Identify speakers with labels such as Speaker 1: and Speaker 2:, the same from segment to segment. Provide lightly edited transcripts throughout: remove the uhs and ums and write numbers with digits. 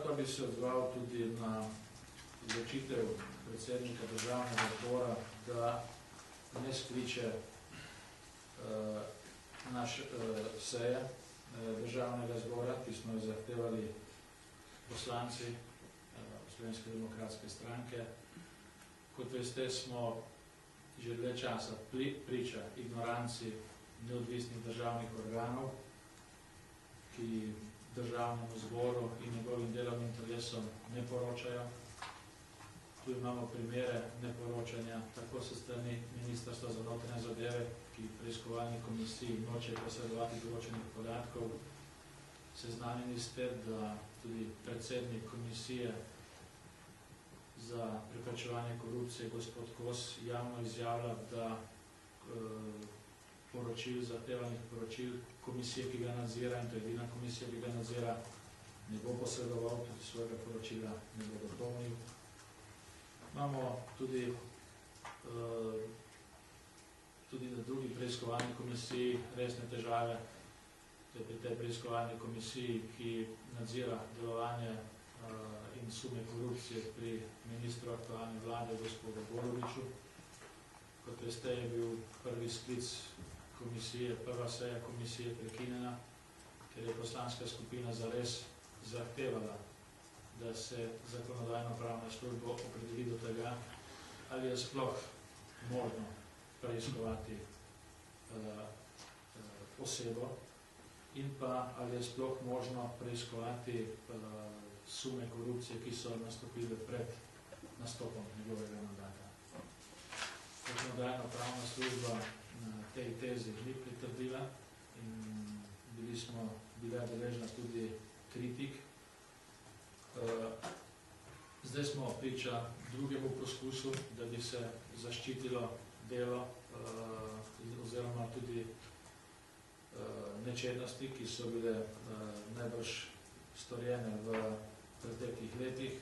Speaker 1: pa bi se odzval tudi na odločitev predsednika državnega zbora, da ne skliče naše seje državnega zbora, ki smo jo zahtevali poslanci Slovenske demokratske stranke. Kot veste, smo že dlje časa priča ignoranci neodvisnih državnih organov, ki državnemu zboru in njegovim delovnim telesom ne poročajo. Tu imamo primere neporočanja tako se strani Ministrstva za notranje zadeve, ki preiskovalni komisiji noče posredovati določenih podatkov. Seznanjeni ste, da tudi predsednik komisije za preprečevanje korupcije, gospod Kos, javno izjavlja, da poročil, zahtevanih poročil komisije, ki ga nadzira, in to je edina komisija, ki ga nadzira, ne bo posredoval, tudi svojega poročila ne bo dopolnil. Imamo tudi na drugi preiskovalni komisiji resne težave. To je pri tej preiskovalni komisiji, ki nadzira delovanje in sume korupcije pri ministru aktualne vlade, gospodu Golobiču. Kot veste, je bil prvi sklic komisije, prva seja komisije prekinjena, ker je poslanska skupina zares zahtevala, da se zakonodajno-pravna služba opredeli do tega, ali je sploh možno preiskovati osebo in pa ali je sploh možno preiskovati sume korupcije, ki so nastopile pred nastopom njegovega mandata. Zakonodajno-pravna služba na tej tezi ni pritrdila in bila deležna tudi kritik. Zdaj smo priča drugemu poskusu, da bi se zaščitilo delo oziroma tudi nečednosti, ki so bile najbrž storjene v preteklih letih.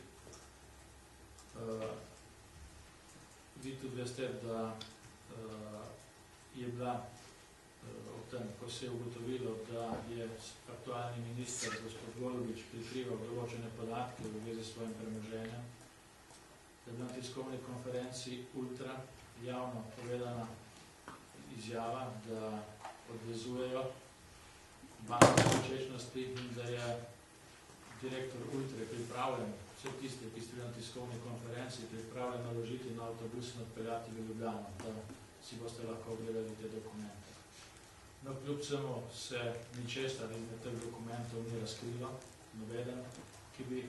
Speaker 1: Vi tudi veste, da je bila o tem, ko se je ugotovilo, da je aktualni minister, gospod Golobič, prikrival določene podatke v zvezi s svojim premoženjem, da je na tiskovni konferenci Ultra javno povedana izjava, da odvezujejo banke počečnosti in da je direktor Ultre pripravljen, vse tiste, ki ste na tiskovni konferenci, pripravljen naložiti na avtobus in odpeljati v Ljubljano, da si boste lahko ogledali te dokumente. No, kljub vsemu se ničesar izmed teh dokumentov ni razkrilo, nobeden, ki bi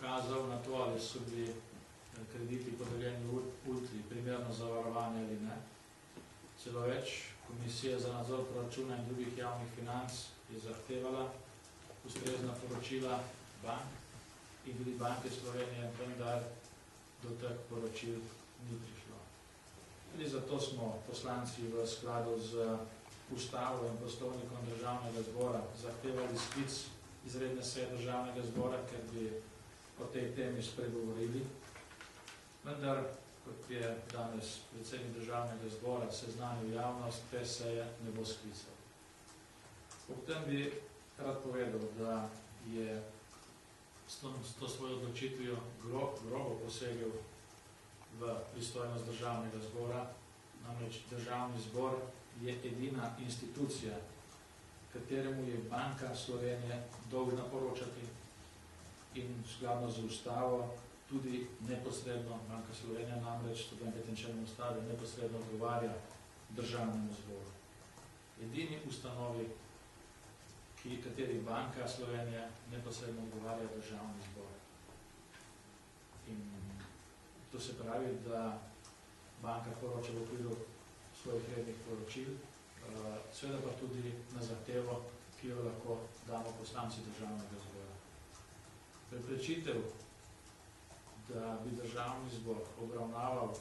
Speaker 1: kazal na to, ali so bili krediti podeljeni Ultri primerno zavarovani ali ne. Celo več, Komisija za nadzor proračuna in drugih javnih financ je zahtevala ustrezna poročila bank in tudi Banke Slovenije, vendar do teh poročil ni prišlo. Tudi zato smo poslanci v skladu z Ustavo in Poslovnikom Državnega zbora zahtevali sklic izredne seje Državnega zbora, ker bi o tej temi spregovorili. Vendar, kot je danes predsednik Državnega zbora seznanil javnost, te seje ne bo sklical. Ob tem bi rad povedal, da je s to svojo odločitvijo grobo posegel v pristojnost Državnega zbora. Namreč Državni zbor je edina institucija, kateremu je Banka Slovenije dolžna poročati in skladno z Ustavo tudi neposredno, Banka Slovenije namreč, to 25. členu Ustave, neposredno odgovarja Državnemu zboru. Edini ustanovi, kateri Banka Slovenije neposredno odgovarja Državni zbor. In to se pravi, da banka poroča v okviru svojih rednih poročil, seveda pa tudi na zahtevo, ki jo lahko damo poslanci Državnega zbora. Preprečitev, da bi Državni zbor obravnaval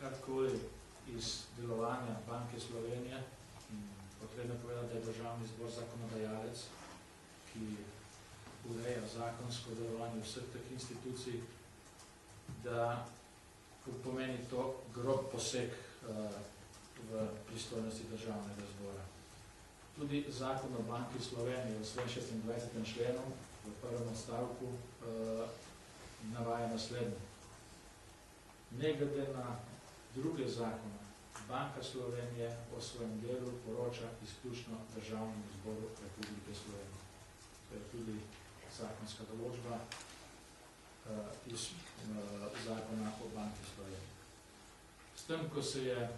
Speaker 1: karkoli iz delovanja Banke Slovenije, potrebno povedati, da je Državni zbor zakonodajalec, ki ureja zakonsko delovanje vseh teh institucij, da pomeni to grob poseg v pristojnosti Državnega zbora. Tudi zakon o Banki Slovenije v svojem 26. členu v prvem odstavku navaja naslednje. Ne glede na druge zakone, Banka Slovenije o svojem delu poroča izključno Državnemu zboru Republike Slovenije. To je tudi zakonska določba iz zakona o Banki Slovenije. S tem, ko se je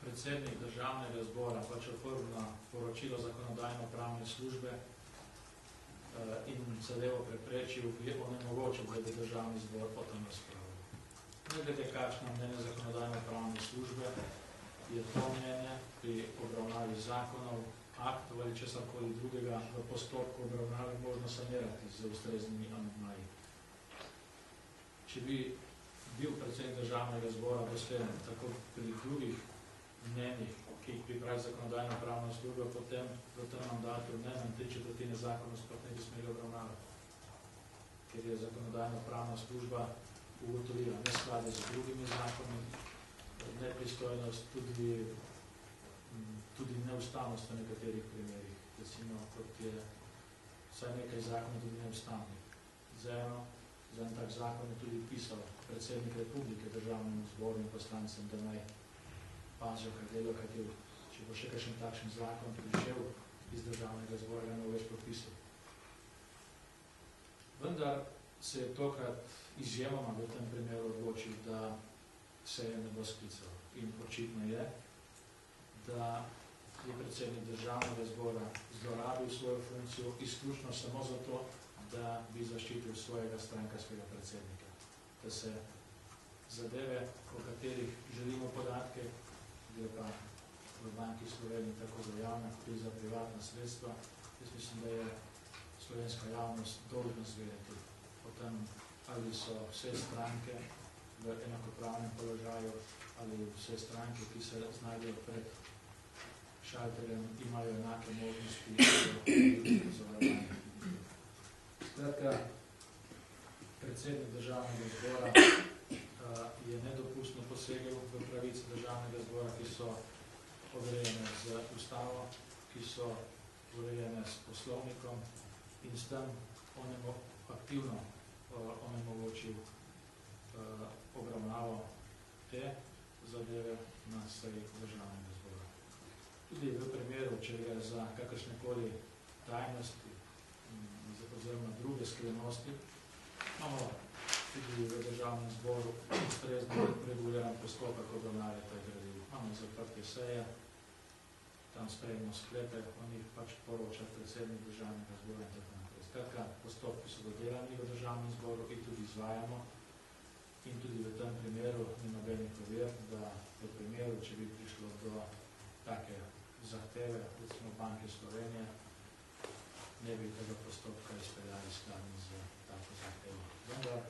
Speaker 1: predsednik Državnega zbora pač oprl na poročilo zakonodajno-pravne službe in zadevo preprečil, je onemogočil, da bi Državni zbor o tem razpravljal. Ne glede kakšno mnenje zakonodajno-pravne službe, je to mnenje pri obravnavi zakonov, aktov ali česarkoli drugega v postopku obravnave možno sanirati z ustreznimi amandmaji. Če bi bil predsednik Državnega zbora dosleden tako pri drugih mnenjih, ki jih pripravi zakonodajno-pravna služba, potem v tem mandatu najmanj 3/4 zakonov sploh ne bi smeli obravnavati, ker je zakonodajno-pravna služba ugotovila neskladje z drugimi zakoni, nepristojnost, tudi neustavnost v nekaterih primerih, recimo, kot je vsaj nekaj zakonov tudi neustavnih. Za en tak zakon je tudi pisal predsednik Republike Državnemu zboru in poslancem, da naj pazijo, kaj delo, kaj če bo še kakšen takšen zakon prišel iz Državnega zbora, ga ne bo več podpisal. Vendar se je tokrat izjemoma v tem primeru odločil, da se je ne bo sklical. In očitno je, da je predsednik Državnega zbora zlorabil svojo funkcijo izključno samo zato, da bi zaščitil svojega strankarskega predsednika. Da se zadeve, o katerih želimo podatke, gre pa v Banki Slovenije tako za javna, tudi za privatna sredstva. Jaz mislim, da je slovenska javnost dolžna zvedeti o tem, ali so vse stranke v enakopravnem položaju, ali vse stranke, ki se znajdejo pred šalterjem, imajo enake možnosti za varovanje. Skratka, predsednik Državnega zbora je nedopustno posegel v pravice Državnega zbora, ki so urejene z ustavo, ki so urejene s poslovnikom in s tem aktivno onemogočil obravnavo te zadeve na seji Državnega zbora. Tudi v primeru, če gre za kakršnekoli tajnosti oziroma druge skrivnosti, imamo tudi v Državnem zboru ustrezno reguliran postopek obravnave teh gradiv. Imamo zaprtje seje, tam sprejemno sklepe, o njih pač poroča predsednik Državnega zbora in tako naprej. Skratka, postopki so dodelani v Državnem zboru in tudi izvajamo in tudi v tem primeru ni nobenih ovir, da v primeru, če bi prišlo do take zahteve, recimo Banke Slovenije, ne bi tega postopka izpeljali skladno z tako zahtevo. Vendar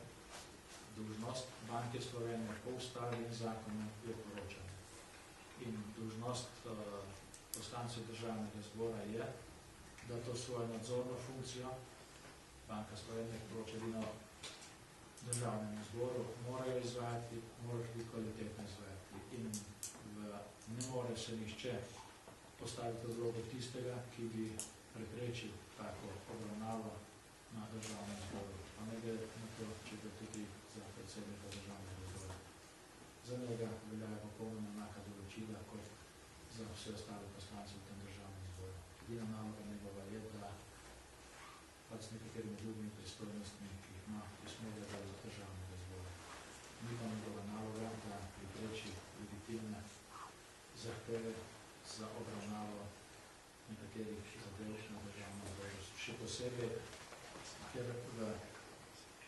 Speaker 1: dolžnost Banke Slovenije po ustavi in zakonu je poročanje. In dolžnost poslancev Državnega zbora je, da to svojo nadzorno funkcijo, Banka Slovenije poroča edino Državnemu zboru, morajo izvajati, morajo tudi kvalitetno izvajati. In ne more se nihče postaviti v vlogo tistega, ki bi preprečil tako obravnavo na Državnem zboru. Pa ne gre na to, če bi tudi za predsednika Državnega zbora. Za njega veljajo popolnoma enaka določila kot za vse ostale poslance v tem Državnem zboru. Edina naloga njegova je, da pač s nekaterimi drugimi pristojnostmi, ki jih ima, usmerja do Državnega zbora. Ni pa njegova naloga, da prepreči legitimne zahteve za obravnavo nekaterih zadev na Državnem zboru. Še posebej, ker v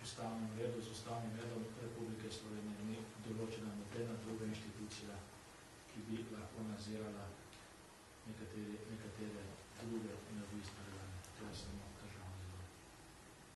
Speaker 1: ustavnem redu z ustavnim redom Republike Slovenije ni določena nobena druga inštitucija, ki bi lahko nadzirala nekatere druge neodvisne organe. To je samo